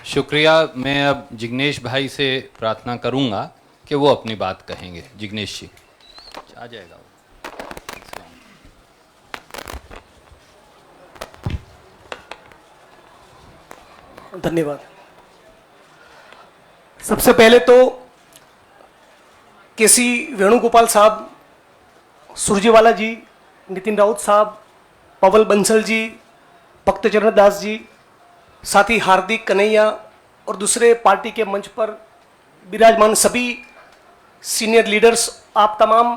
शुक्रिया। मैं अब जिग्नेश भाई से प्रार्थना करूंगा कि वो अपनी बात कहेंगे। जिग्नेश जी आ जाएगा वो। धन्यवाद। सबसे पहले तो केसी वेणुगोपाल साहब, सुरजेवाला जी, नितिन राउत साहब, पवन बंसल जी, भक्तचरण दास जी, साथ ही हार्दिक कन्हैया और दूसरे पार्टी के मंच पर विराजमान सभी सीनियर लीडर्स, आप तमाम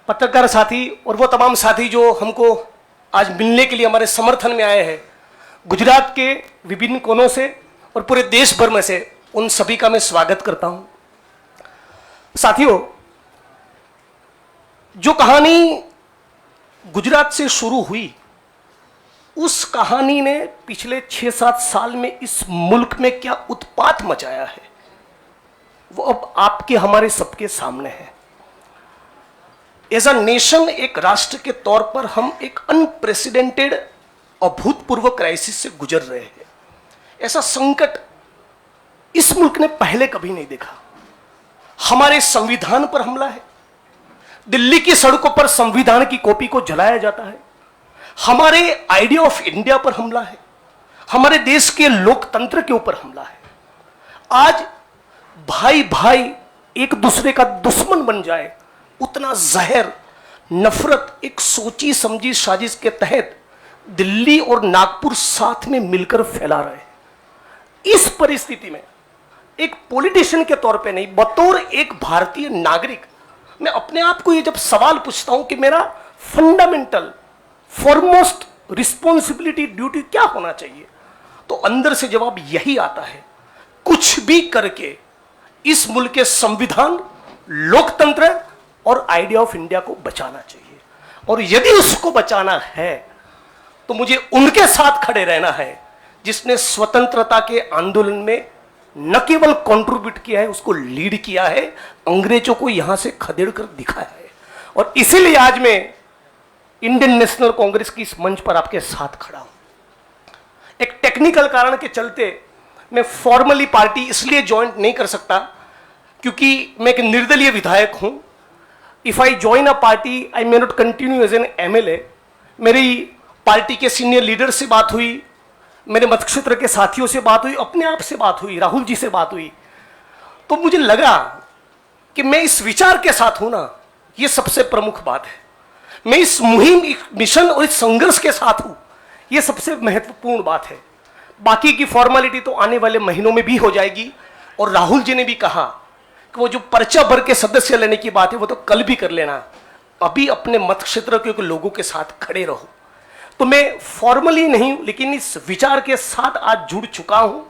पत्रकार साथी और वो तमाम साथी जो हमको आज मिलने के लिए हमारे समर्थन में आए हैं, गुजरात के विभिन्न कोनों से और पूरे देश भर में से, उन सभी का मैं स्वागत करता हूं। साथियों, जो कहानी गुजरात से शुरू हुई, उस कहानी ने पिछले 6-7 साल में इस मुल्क में क्या उत्पात मचाया है, वो अब आपके हमारे सबके सामने है। एज अ नेशन, एक राष्ट्र के तौर पर हम एक अनप्रेसिडेंटेड, अभूतपूर्व क्राइसिस से गुजर रहे हैं। ऐसा संकट इस मुल्क ने पहले कभी नहीं देखा। हमारे संविधान पर हमला है, दिल्ली की सड़कों पर संविधान की कॉपी को जलाया जाता है, हमारे आइडिया ऑफ इंडिया पर हमला है, हमारे देश के लोकतंत्र के ऊपर हमला है। आज भाई भाई एक दूसरे का दुश्मन बन जाए, उतना जहर, नफरत एक सोची समझी साजिश के तहत दिल्ली और नागपुर साथ में मिलकर फैला रहे हैं। इस परिस्थिति में एक पॉलिटिशियन के तौर पे नहीं, बतौर एक भारतीय नागरिक, मैं अपने आप को ये जब सवाल पूछता हूं कि मेरा फंडामेंटल फॉरमोस्ट रिस्पॉन्सिबिलिटी, ड्यूटी क्या होना चाहिए, तो अंदर से जवाब यही आता है, कुछ भी करके इस मुल्क के संविधान, लोकतंत्र और आइडिया ऑफ इंडिया को बचाना चाहिए। और यदि उसको बचाना है तो मुझे उनके साथ खड़े रहना है जिसने स्वतंत्रता के आंदोलन में न केवल कंट्रीब्यूट किया है, उसको लीड किया है, अंग्रेजों को यहां से खदेड़ कर दिखाया है। और इसीलिए आज मैं इंडियन नेशनल कांग्रेस की इस मंच पर आपके साथ खड़ा हूं। एक टेक्निकल कारण के चलते मैं फॉर्मली पार्टी इसलिए ज्वाइन नहीं कर सकता क्योंकि मैं एक निर्दलीय विधायक हूं। If I join a party, I may not continue as an MLA. मेरी पार्टी के सीनियर लीडर से बात हुई, मेरे मतक्षेत्र के साथियों से बात हुई, अपने आप से बात हुई, राहुल जी से बात हुई, तो मुझे लगा कि मैं इस विचार के साथ हूं ना, यह सबसे प्रमुख बात है। मैं इस मुहिम, मिशन और इस संघर्ष के साथ हूं, यह सबसे महत्वपूर्ण बात है। बाकी की फॉर्मेलिटी तो आने वाले महीनों में भी हो जाएगी। और राहुल जी ने भी कहा कि वो जो पर्चा भर के सदस्य लेने की बात है वो तो कल भी कर लेना, अभी अपने मत क्षेत्र के लोगों के साथ खड़े रहो। तो मैं फॉर्मली नहीं, लेकिन इस विचार के साथ आज जुड़ चुका हूं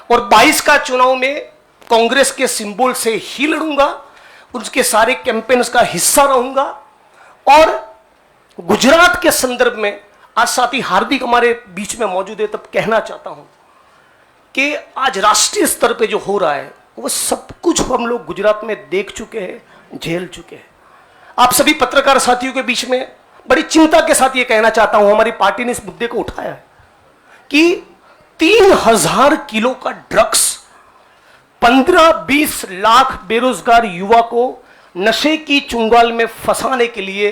और 22 का चुनाव में कांग्रेस के सिंबल से ही लड़ूंगा, उसके सारे कैंपेन्स का हिस्सा रहूंगा। और गुजरात के संदर्भ में आज साथी हार्दिक हमारे बीच में मौजूद है, तब कहना चाहता हूं कि आज राष्ट्रीय स्तर पे जो हो रहा है वो सब कुछ हम लोग गुजरात में देख चुके हैं, झेल चुके हैं। आप सभी पत्रकार साथियों के बीच में बड़ी चिंता के साथ ये कहना चाहता हूं, हमारी पार्टी ने इस मुद्दे को उठाया है कि 3000 किलो का ड्रग्स 15-20 लाख बेरोजगार युवा को नशे की चुंगाल में फंसाने के लिए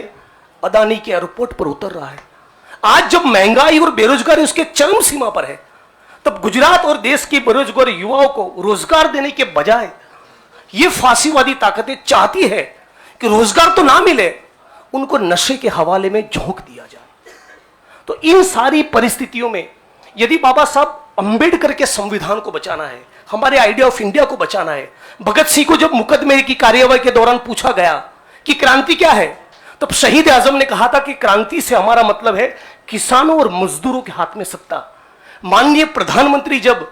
अदानी के एयरपोर्ट पर उतर रहा है। आज जब महंगाई और बेरोजगारी उसके चरम सीमा पर है, तब गुजरात और देश के बेरोजगार युवाओं को रोजगार देने के बजाय ये फांसीवादी ताकतें चाहती है कि रोजगार तो ना मिले, उनको नशे के हवाले में झोंक दिया जाए। तो इन सारी परिस्थितियों में यदि बाबा साहब अंबेडकर के संविधान को बचाना है, हमारे आइडिया ऑफ इंडिया को बचाना है, भगत सिंह को जब मुकदमे की कार्यवाही के दौरान पूछा गया कि क्रांति क्या है, तब शहीद आजम ने कहा था कि क्रांति से हमारा मतलब है किसानों और मजदूरों के हाथ में सत्ता। माननीय प्रधानमंत्री जब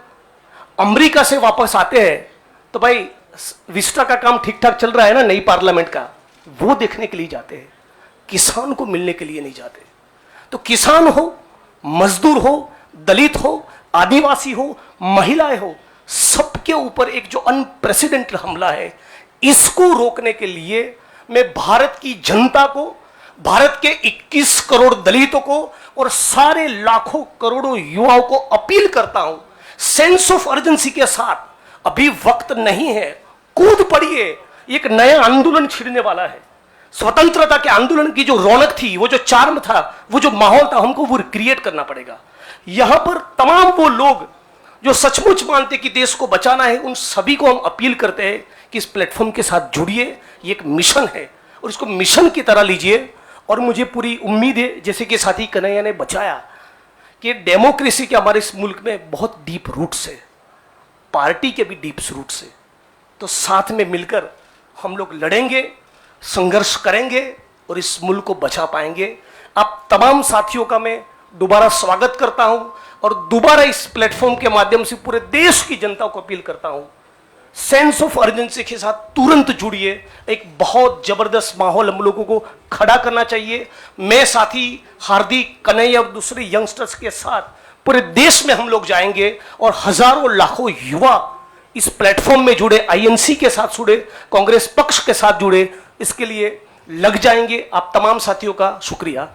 अमेरिका से वापस आते हैं तो भाई विस्टा का काम ठीक ठाक चल रहा है ना, नई पार्लियामेंट का, वो देखने के लिए जाते हैं, किसान को मिलने के लिए नहीं जाते। तो किसान हो, मजदूर हो, दलित हो, आदिवासी हो, महिलाएं हो, सबके ऊपर एक जो अनप्रेसिडेंटेड हमला है, इसको रोकने के लिए मैं भारत की जनता को, भारत के 21 करोड़ दलितों को और सारे लाखों करोड़ों युवाओं को अपील करता हूं, सेंस ऑफ अर्जेंसी के साथ अभी वक्त नहीं है, कूद पड़िए, एक नया आंदोलन छिड़ने वाला है। स्वतंत्रता के आंदोलन की जो रौनक थी, वो जो चार्म था, वो जो माहौल था, हमको वो क्रिएट करना पड़ेगा। यहां पर तमाम वो लोग जो सचमुच मानते कि देश को बचाना है, उन सभी को हम अपील करते हैं कि इस प्लेटफॉर्म के साथ जुड़िए। ये एक मिशन है और इसको मिशन की तरह लीजिए। और मुझे पूरी उम्मीद है, जैसे कि साथी कन्हैया ने बचाया, कि डेमोक्रेसी के हमारे इस मुल्क में बहुत डीप रूट्स है, पार्टी के भी डीप रूट्स है। तो साथ में मिलकर हम लोग लड़ेंगे, संघर्ष करेंगे और इस मुल्क को बचा पाएंगे। आप तमाम साथियों का मैं दोबारा स्वागत करता हूं और दोबारा इस प्लेटफॉर्म के माध्यम से पूरे देश की जनता को अपील करता हूं, सेंस ऑफ अर्जेंसी के साथ तुरंत जुड़िए। एक बहुत जबरदस्त माहौल हम लोगों को खड़ा करना चाहिए। मैं साथी हार्दिक, कन्हैया और दूसरे यंगस्टर्स के साथ पूरे देश में हम लोग जाएंगे और हजारों लाखों युवा इस प्लेटफॉर्म में जुड़े, आईएनसी के साथ जुड़े, कांग्रेस पक्ष के साथ जुड़े, इसके लिए लग जाएंगे। आप तमाम साथियों का शुक्रिया।